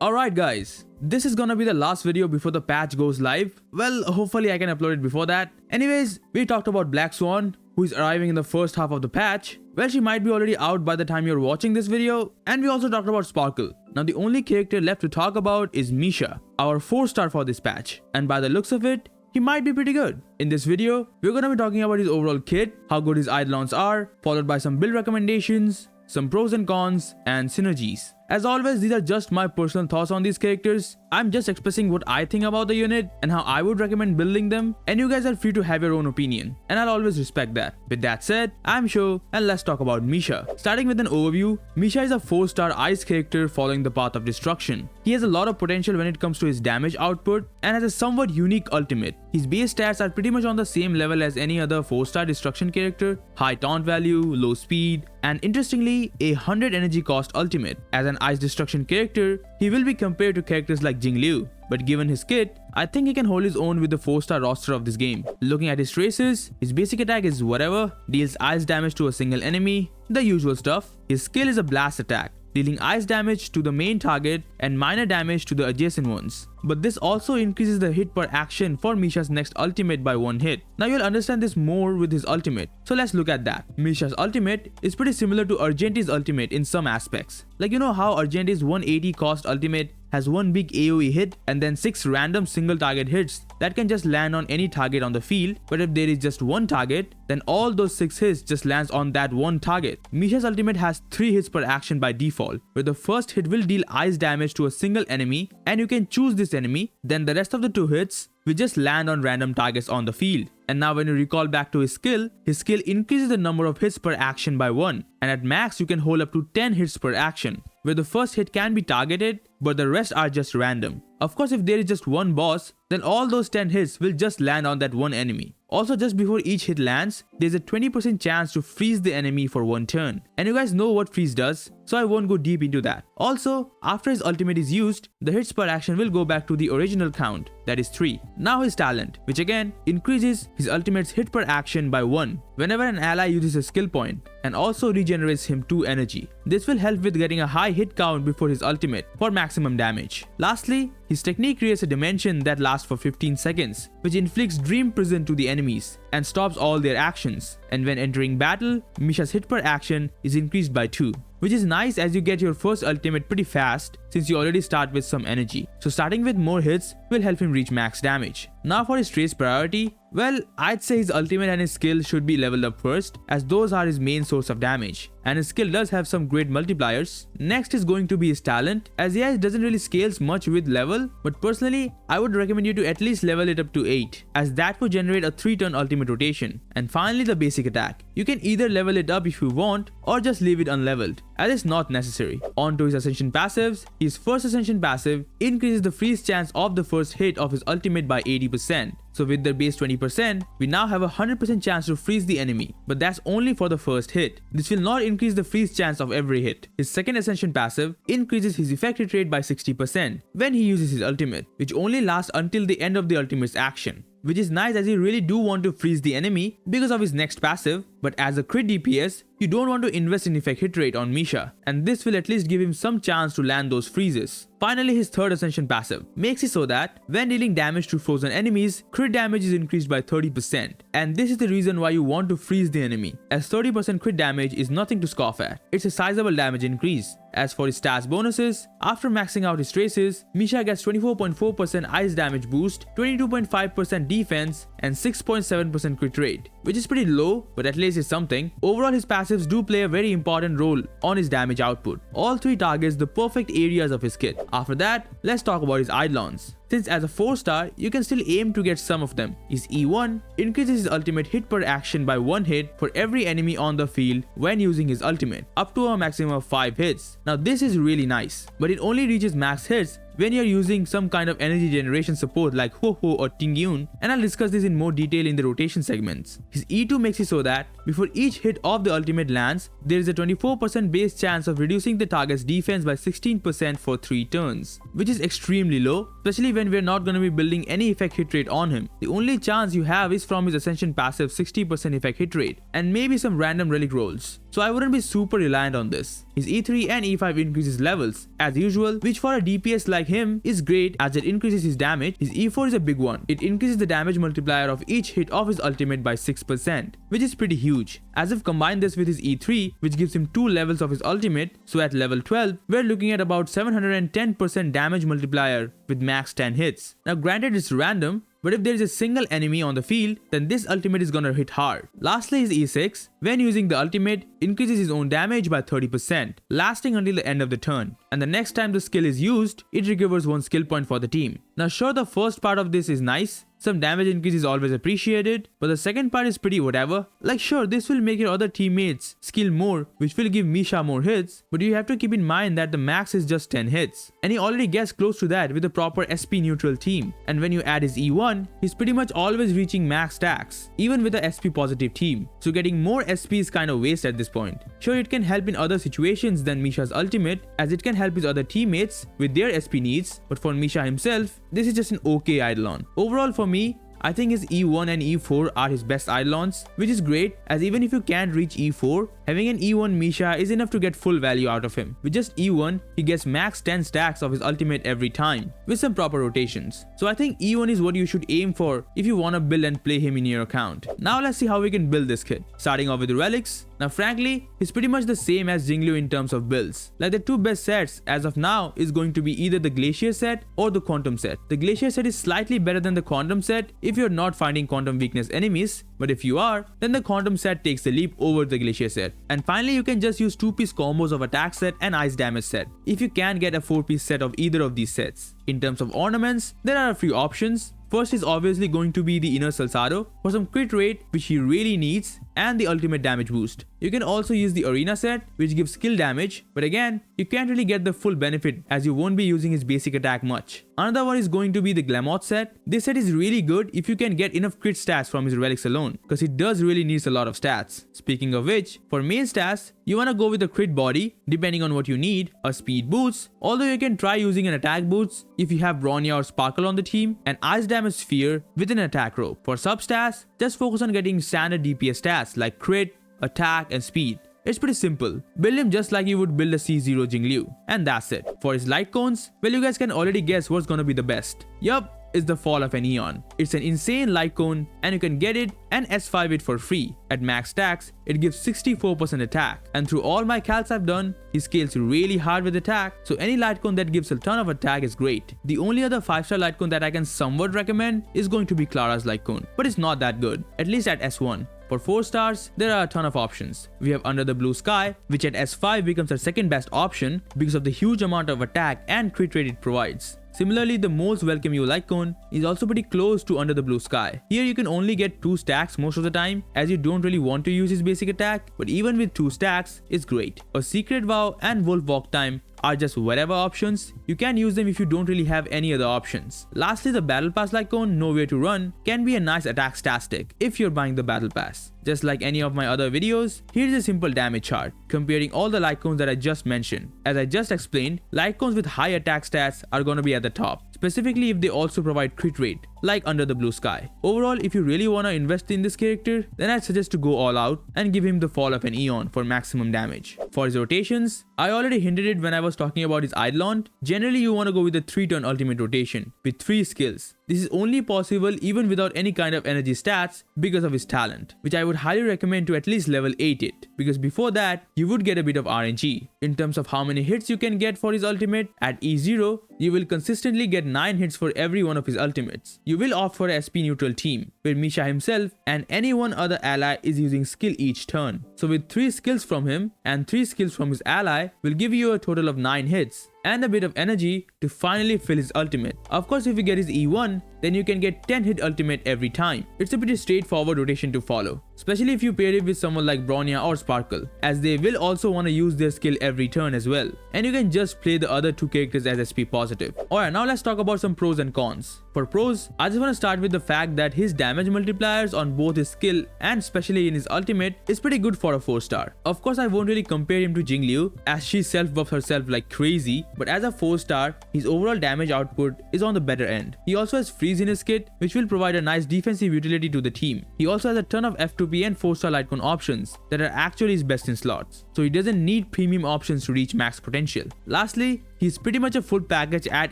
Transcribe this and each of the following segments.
Alright guys, this is gonna be the last video before the patch goes live. Well, hopefully I can upload it before that. Anyways, we talked about Black Swan, who is arriving in the first half of the patch. Well, she might be already out by the time you're watching this video. And we also talked about Sparkle. Now the only character left to talk about is Misha, our 4-star for this patch. And by the looks of it, he might be pretty good. In this video, we're gonna be talking about his overall kit, how good his Eidolons are, followed by some build recommendations, some pros and cons, and synergies. As always, these are just my personal thoughts on these characters. I'm just expressing what I think about the unit and how I would recommend building them, and you guys are free to have your own opinion, and I'll always respect that. With that said, I'm Sho, and let's talk about Misha. Starting with an overview, Misha is a 4-star ice character following the path of destruction. He has a lot of potential when it comes to his damage output and has a somewhat unique ultimate. His base stats are pretty much on the same level as any other 4-star destruction character: high taunt value, low speed, and interestingly, a 100 energy cost ultimate. As an ice destruction character, he will be compared to characters like Jingliu, but given his kit, I think he can hold his own with the 4-star roster of this game. Looking at his traces, his basic attack is whatever, deals ice damage to a single enemy, the usual stuff. His skill is a blast attack, dealing ice damage to the main target and minor damage to the adjacent ones. But this also increases the hit per action for Misha's next ultimate by 1 hit. Now you'll understand this more with his ultimate, so let's look at that. Misha's ultimate is pretty similar to Argenti's ultimate in some aspects. Like, you know how Argenti's 180 cost ultimate has 1 big AoE hit and then 6 random single target hits that can just land on any target on the field, but if there is just 1 target, then all those 6 hits just lands on that 1 target. Misha's ultimate has 3 hits per action by default, where the first hit will deal ice damage to a single enemy and you can choose this enemy, then the rest of the 2 hits will just land on random targets on the field. And now when you recall back to his skill increases the number of hits per action by 1, and at max you can hold up to 10 hits per action, where the first hit can be targeted but the rest are just random. Of course, if there is just 1 boss, then all those 10 hits will just land on that 1 enemy. Also, just before each hit lands, there's a 20% chance to freeze the enemy for 1 turn. And you guys know what freeze does, so I won't go deep into that. Also, after his ultimate is used, the hits per action will go back to the original count, that is 3. Now his talent, which again increases his ultimate's hit per action by 1 whenever an ally uses a skill point, and also regenerates him 2 energy. This will help with getting a high hit count before his ultimate for maximum damage. Lastly, his technique creates a dimension that lasts for 15 seconds, which inflicts dream prison to the enemies and stops all their actions. And when entering battle, Misha's hit per action is increased by 2, which is nice as you get your first ultimate pretty fast since you already start with some energy. So starting with more hits will help him reach max damage. Now for his trace priority, well, I'd say his ultimate and his skill should be leveled up first, as those are his main source of damage, and his skill does have some great multipliers. Next is going to be his talent, as yeah, it doesn't really scales much with level, but personally, I would recommend you to at least level it up to 8, as that would generate a 3-turn ultimate rotation. And finally, the basic attack. You can either level it up if you want, or just leave it unleveled, as it's not necessary. On to his ascension passives. His first ascension passive increases the freeze chance of the first hit of his ultimate by 80%. So with their base 20%, we now have a 100% chance to freeze the enemy, but that's only for the first hit. This will not increase the freeze chance of every hit. His second ascension passive increases his effect hit rate by 60% when he uses his ultimate, which only lasts until the end of the ultimate's action, which is nice as you really do want to freeze the enemy because of his next passive, but as a crit DPS, you don't want to invest in effect hit rate on Misha, and this will at least give him some chance to land those freezes. Finally, his third ascension passive makes it so that when dealing damage to frozen enemies, crit damage is increased by 30%, and this is the reason why you want to freeze the enemy, as 30% crit damage is nothing to scoff at. It's a sizable damage increase. As for his stats bonuses, after maxing out his traces, Misha gets 24.4% ice damage boost, 22.5% defense, and 6.7% crit rate, which is pretty low, but at least it's something. Overall, his passives do play a very important role on his damage output. All 3 targets the perfect areas of his kit. After that, let's talk about his Eidolons. Since as a 4-star, you can still aim to get some of them. His E1 increases his ultimate hit per action by 1 hit for every enemy on the field when using his ultimate, up to a maximum of 5 hits. Now this is really nice, but it only reaches max hits when you're using some kind of energy generation support like Ho Ho or Tingyun, and I'll discuss this in more detail in the rotation segments. His E2 makes it so that before each hit of the ultimate lands, there is a 24% base chance of reducing the target's defense by 16% for 3 turns, which is extremely low, especially when we're not going to be building any effect hit rate on him. The only chance you have is from his ascension passive 60% effect hit rate, and maybe some random relic rolls. so I wouldn't be super reliant on this. His E3 and E5 increases levels as usual, which for a DPS like him is great as it increases his damage. His E4 is a big one. It increases the damage multiplier of each hit of his ultimate by 6%, which is pretty huge. As if combine this with his E3, which gives him 2 levels of his ultimate, so at level 12, we're looking at about 710% damage multiplier with max 10 hits. Now granted it's random, but if there is a single enemy on the field, then this ultimate is gonna hit hard. Lastly, his E6, when using the ultimate, increases his own damage by 30%, lasting until the end of the turn. And the next time the skill is used, it recovers 1 skill point for the team. Now sure, the first part of this is nice. Some damage increase is always appreciated, but the second part is pretty whatever. Like sure, this will make your other teammates skill more, which will give Misha more hits, but you have to keep in mind that the max is just 10 hits. And he already gets close to that with a proper SP neutral team. And when you add his E1, he's pretty much always reaching max stacks, even with a SP positive team. So getting more SP is kind of waste at this point. Sure, it can help in other situations than Misha's ultimate, as it can help his other teammates with their SP needs, but for Misha himself, this is just an okay Eidolon. Overall for me, I think his E1 and E4 are his best Eidolons, which is great as even if you can't reach E4, having an E1 Misha is enough to get full value out of him. With just E1, he gets max 10 stacks of his ultimate every time, with some proper rotations. So I think E1 is what you should aim for if you wanna build and play him in your account. Now let's see how we can build this kid. Starting off with the Relics. Now frankly, he's pretty much the same as Jingliu in terms of builds. Like the 2 best sets as of now is going to be either the Glacier set or the Quantum set. The Glacier set is slightly better than the Quantum set if you're not finding Quantum weakness enemies, but if you are, then the Quantum set takes the leap over the Glacier set. And finally, you can just use 2-piece combos of attack set and ice damage set if you can get a 4-piece set of either of these sets. In terms of ornaments, there are a few options. First is obviously going to be the Inner Salsado for some crit rate which he really needs and the ultimate damage boost. You can also use the Arena set which gives skill damage, but again, you can't really get the full benefit as you won't be using his basic attack much. Another one is going to be the Glamoth set. This set is really good if you can get enough crit stats from his relics alone, because he does really needs a lot of stats. Speaking of which, for main stats, you wanna go with a crit body depending on what you need, a speed boost, although you can try using an attack boost if you have Bronya or Sparkle on the team, and ice damage sphere with an attack rope. For sub stats, just focus on getting standard DPS stats like crit, attack and speed. It's pretty simple. Build him just like you would build a C0 Jingliu. And that's it. For his Lightcones, well, you guys can already guess what's gonna be the best. Yup, it's the Fall of an Eon. It's an insane Lightcone and you can get it and S5 it for free. At max stacks, it gives 64% attack. And through all my calcs I've done, he scales really hard with attack, so any Lightcone that gives a ton of attack is great. The only other 5-star Lightcone that I can somewhat recommend is going to be Clara's Lightcone, but it's not that good, at least at S1. For 4 stars, there are a ton of options. We have Under the Blue Sky, which at S5 becomes our second best option because of the huge amount of attack and crit rate it provides. Similarly, the most Welcome You Lightcone is also pretty close to Under the Blue Sky. Here you can only get 2 stacks most of the time as you don't really want to use his basic attack, but even with 2 stacks, it's great. A Secret Vow and Wolf Walk Time are just whatever options. You can use them if you don't really have any other options. Lastly, the Battle Pass Lightcone, Nowhere to Run, can be a nice attack statistic if you're buying the Battle Pass. Just like any of my other videos, here's a simple damage chart comparing all the Lightcones that I just mentioned. As I just explained, Lightcones with high attack stats are gonna be at the top, specifically if they also provide crit rate, like Under the Blue Sky. Overall, if you really wanna invest in this character, then I'd suggest to go all out and give him the Fall of an Eon for maximum damage. For his rotations, I already hinted it when I was talking about his Eidolon. Generally, you wanna go with a 3-turn ultimate rotation with 3 skills. This is only possible even without any kind of energy stats because of his talent, which I would highly recommend to at least level 8 it, because before that, you would get a bit of RNG. In terms of how many hits you can get for his ultimate, at E0, you will consistently get 9 hits for every one of his ultimates. You will opt for a SP neutral team, where Misha himself and any one other ally is using skill each turn. So with 3 skills from him and 3 skills from his ally will give you a total of 9 hits and a bit of energy to finally fill his ultimate. Of course, if you get his E1, then you can get 10 hit ultimate every time. It's a pretty straightforward rotation to follow, especially if you pair it with someone like Bronya or Sparkle, as they will also want to use their skill every turn as well. And you can just play the other 2 characters as SP positive. Alright, now let's talk about some pros and cons. For pros, I just want to start with the fact that his damage multipliers on both his skill and especially in his ultimate is pretty good for a 4-star. Of course, I won't really compare him to Jingliu as she self-buffs herself like crazy, but as a 4-star, his overall damage output is on the better end. He also has freeze in his kit, which will provide a nice defensive utility to the team. He also has a ton of F2P and 4-star Lightcone options that are actually his best in slots, so he doesn't need premium options to reach max potential. Lastly, he's pretty much a full package at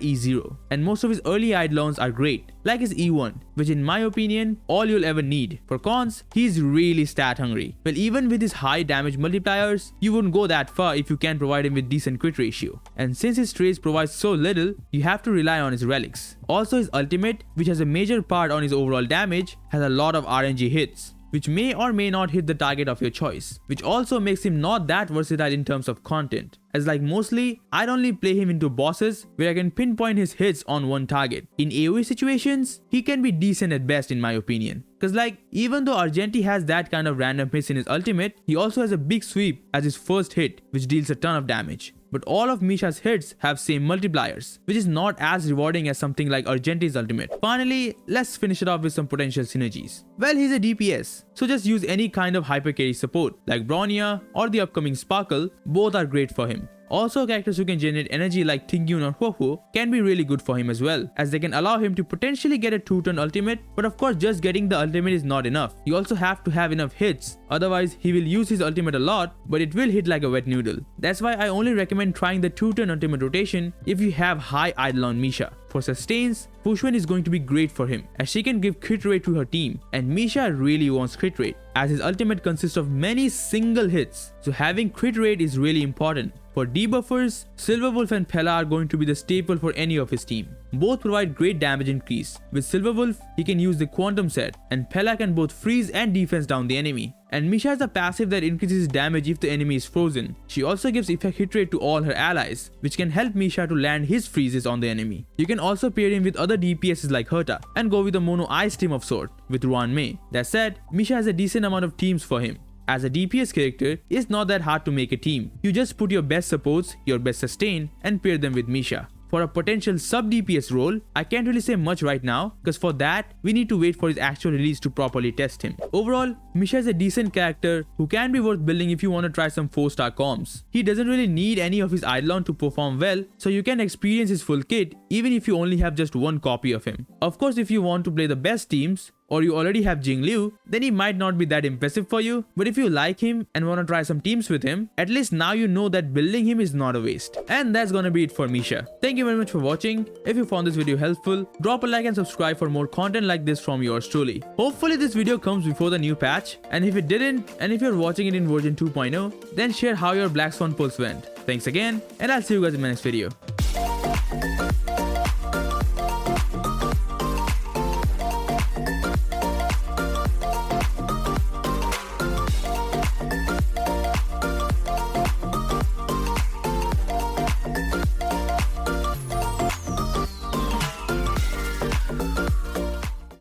E0, and most of his early Eidolons are great, like his E1, which in my opinion, all you'll ever need. For cons, he's really stat hungry. Well, even with his high damage multipliers, you wouldn't go that far if you can't provide him with decent crit ratio. And since his traits provide so little, you have to rely on his relics. Also, his ultimate, which has a major part on his overall damage, has a lot of RNG hits, which may or may not hit the target of your choice, which also makes him not that versatile in terms of content, as like mostly, I'd only play him into bosses where I can pinpoint his hits on one target. In AoE situations, he can be decent at best in my opinion, cause like even though Argenti has that kind of random hits in his ultimate, he also has a big sweep as his first hit, which deals a ton of damage. But all of Misha's hits have same multipliers, which is not as rewarding as something like Argenti's ultimate. Finally, let's finish it off with some potential synergies. Well, he's a DPS, so just use any kind of hyper carry support like Bronya or the upcoming Sparkle, both are great for him. Also, characters who can generate energy like Tingyun or Huohu can be really good for him as well, as they can allow him to potentially get a 2-turn ultimate, but of course just getting the ultimate is not enough. You also have to have enough hits, otherwise he will use his ultimate a lot, but it will hit like a wet noodle. That's why I only recommend trying the 2-turn ultimate rotation if you have high Eidolon Misha. For sustains, Fushwen is going to be great for him, as she can give crit rate to her team, and Misha really wants crit rate, as his ultimate consists of many single hits, so having crit rate is really important. For debuffers, Silverwolf and Pella are going to be the staple for any of his team. Both provide great damage increase. With Silverwolf, he can use the Quantum set, and Pella can both freeze and defense down the enemy. And Misha has a passive that increases damage if the enemy is frozen. She also gives effect hit rate to all her allies, which can help Misha to land his freezes on the enemy. You can also pair him with other DPSs like Herta, and go with a mono ice team of sort, with Ruan Mei. That said, Misha has a decent amount of teams for him. As a DPS character, it's not that hard to make a team. You just put your best supports, your best sustain, and pair them with Misha. For a potential sub-DPS role, I can't really say much right now, because for that, we need to wait for his actual release to properly test him. Overall, Misha is a decent character who can be worth building if you want to try some 4-star comps. He doesn't really need any of his Eidolon to perform well, so you can experience his full kit even if you only have just one copy of him. Of course, if you want to play the best teams, or you already have Jingliu, then he might not be that impressive for you, but if you like him and want to try some teams with him, at least now you know that building him is not a waste. And that's gonna be it for Misha. Thank you very much for watching. If you found this video helpful, drop a like and subscribe for more content like this from yours truly. Hopefully this video comes before the new patch, and if it didn't, and if you're watching it in version 2.0, then share how your Black Swan pulse went. Thanks again, and I'll see you guys in my next video.